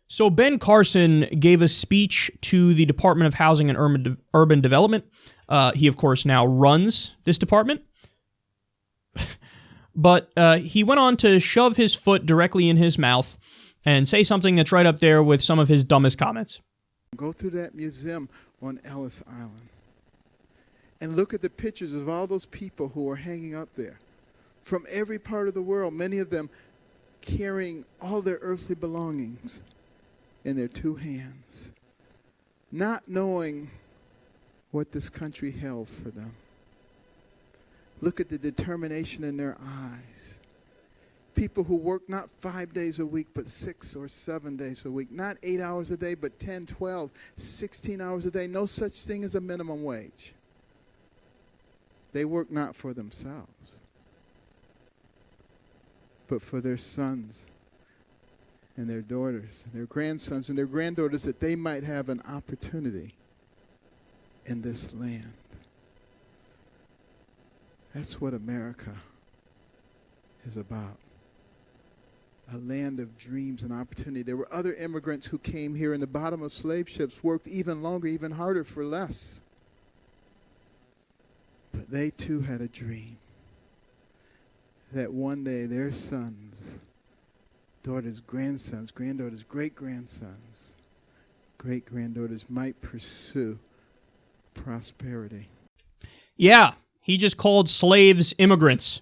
So Ben Carson gave a speech to the Department of Housing and Urban Development. He, of course, now runs this department. But he went on to shove his foot directly in his mouth and say something that's right up there with some of his dumbest comments. Go through that museum on Ellis Island and look at the pictures of all those people who are hanging up there from every part of the world, many of them carrying all their earthly belongings in their two hands, not knowing what this country held for them. Look at the determination in their eyes. People who work not 5 days a week, but 6 or 7 days a week. Not 8 hours a day, but 10, 12, 16 hours a day. No such thing as a minimum wage. They work not for themselves, but for their sons and their daughters and their grandsons and their granddaughters, that they might have an opportunity in this land. That's what America is about. A land of dreams and opportunity. There were other immigrants who came here in the bottom of slave ships, worked even longer, even harder for less. But they too had a dream that one day their sons, daughters, grandsons, granddaughters, great-grandsons, great-granddaughters might pursue prosperity. Yeah, he just called slaves immigrants.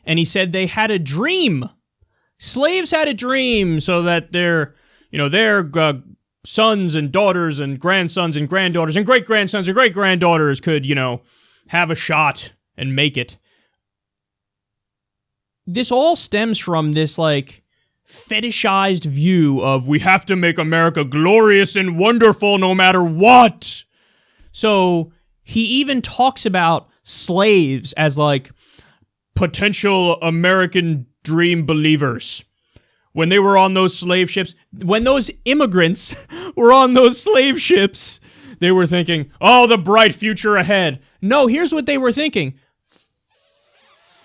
And he said they had a dream. Slaves had a dream so that their sons and daughters and grandsons and granddaughters and great-grandsons and great-granddaughters could, have a shot and make it. This all stems from this, fetishized view of we have to make America glorious and wonderful no matter what. So he even talks about slaves as, potential American dream believers. When they were on those slave ships, when those immigrants were on those slave ships, they were thinking, oh, the bright future ahead. No, here's what they were thinking.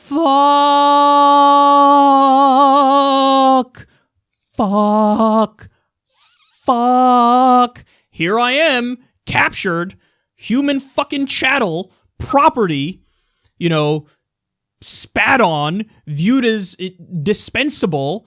Fuck. Here I am, captured, human fucking chattel, property, spat on, viewed as dispensable,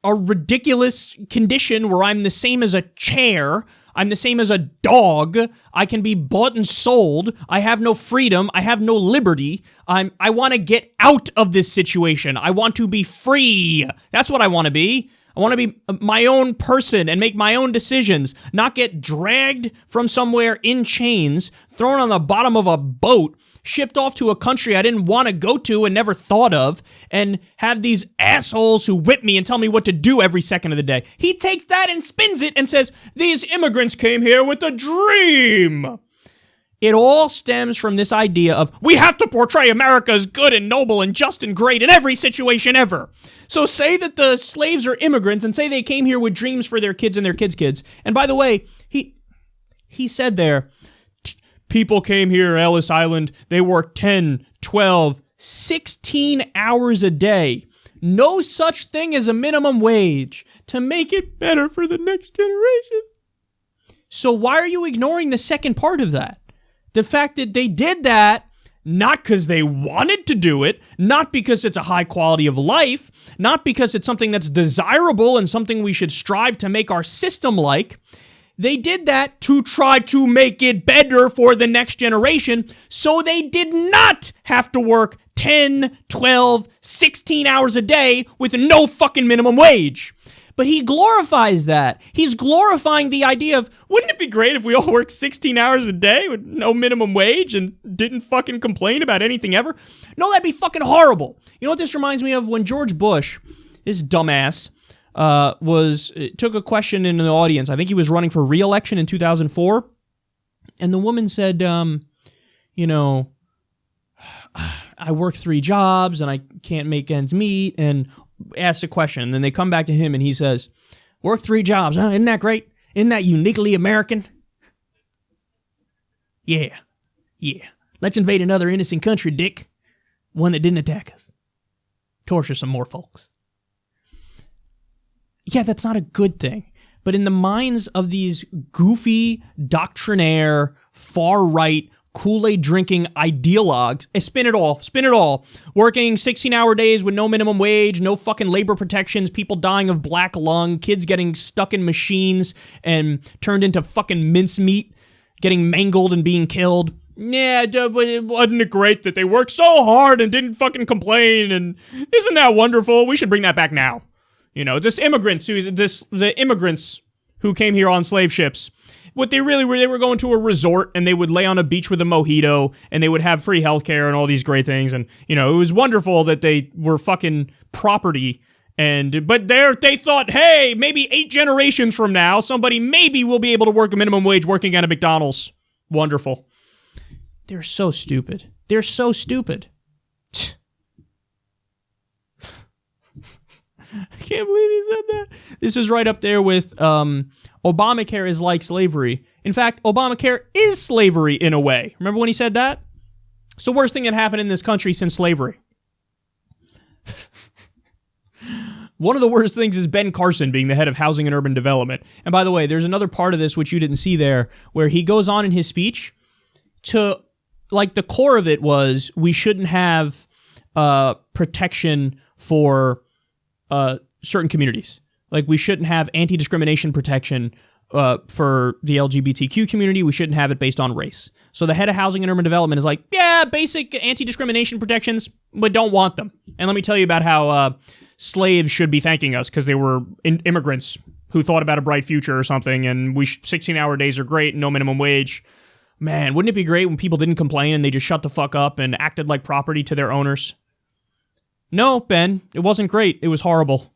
a ridiculous condition where I'm the same as a chair, I'm the same as a dog, I can be bought and sold, I have no freedom, I have no liberty, I want to get out of this situation, I want to be free, that's what I want to be. I want to be my own person and make my own decisions, not get dragged from somewhere in chains, thrown on the bottom of a boat, shipped off to a country I didn't want to go to and never thought of, and have these assholes who whip me and tell me what to do every second of the day. He takes that and spins it and says, these immigrants came here with a dream. It all stems from this idea of we have to portray America as good and noble and just and great in every situation ever. So say that the slaves are immigrants and say they came here with dreams for their kids and their kids' kids. And by the way, he said there, people came here, Ellis Island, they worked 10, 12, 16 hours a day. No such thing as a minimum wage to make it better for the next generation. So why are you ignoring the second part of that? The fact that they did that, not because they wanted to do it, not because it's a high quality of life, not because it's something that's desirable and something we should strive to make our system like. They did that to try to make it better for the next generation, so they did not have to work 10, 12, 16 hours a day with no fucking minimum wage. But he glorifies that. He's glorifying the idea of, wouldn't it be great if we all worked 16 hours a day with no minimum wage and didn't fucking complain about anything ever? No, that'd be fucking horrible. You know what this reminds me of? When George Bush, his dumbass, took a question in the audience. I think he was running for re-election in 2004. And the woman said, I work 3 jobs and I can't make ends meet, and asked a question. And then they come back to him and he says, work 3 jobs, huh? Isn't that great? Isn't that uniquely American? Yeah. Let's invade another innocent country, Dick. One that didn't attack us. Torture some more folks. yeah, that's not a good thing. But in the minds of these goofy, doctrinaire, far-right, Kool-Aid drinking ideologues, spin it all. Working 16-hour days with no minimum wage, no fucking labor protections, people dying of black lung, kids getting stuck in machines and turned into fucking mincemeat, getting mangled and being killed. Yeah, wasn't it great that they worked so hard and didn't fucking complain? And isn't that wonderful? We should bring that back now. You know, the immigrants who came here on slave ships. What they really were, they were going to a resort and they would lay on a beach with a mojito and they would have free healthcare and all these great things. And, you know, it was wonderful that they were fucking property. But they thought, hey, maybe 8 generations from now, somebody maybe will be able to work a minimum wage working at a McDonald's. Wonderful. They're so stupid. They're so stupid. I can't believe he said that. This is right up there with Obamacare is like slavery. In fact, Obamacare is slavery in a way. Remember when he said that? It's the worst thing that happened in this country since slavery. One of the worst things is Ben Carson being the head of Housing and Urban Development. And by the way, there's another part of this which you didn't see there, where he goes on in his speech to, like, the core of it was we shouldn't have protection for certain communities. Like, we shouldn't have anti-discrimination protection for the LGBTQ community. We shouldn't have it based on race. So the head of Housing and Urban Development is like, yeah, basic anti-discrimination protections, but don't want them. And let me tell you about how slaves should be thanking us because they were immigrants who thought about a bright future or something, and 16-hour days are great, no minimum wage. Man, wouldn't it be great when people didn't complain and they just shut the fuck up and acted like property to their owners? No, Ben, it wasn't great. It was horrible.